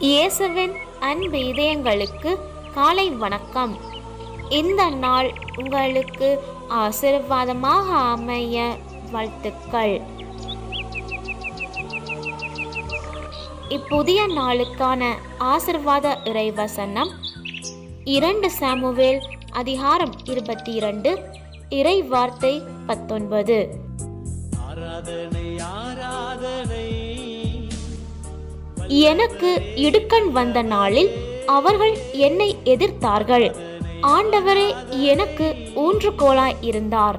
இயேசுவின் அன்பு இதயங்களுக்கு காலை வணக்கம். இந்த நாள் உங்களுக்கு ஆசீர்வாதமாக அமைய வாழ்த்துக்கள். இப்புதிய நாளுக்கான ஆசீர்வாத இறைவசனம் 2 சாமுவேல் அதிகாரம் 22 இறை வார்த்தை 19. எனக்கு இடுக்கண் வந்த நாளில் அவர்கள் என்னை எதிர்த்தார்கள். ஆண்டவரே எனக்கு ஊன்றுகோலாய் இருந்தார்.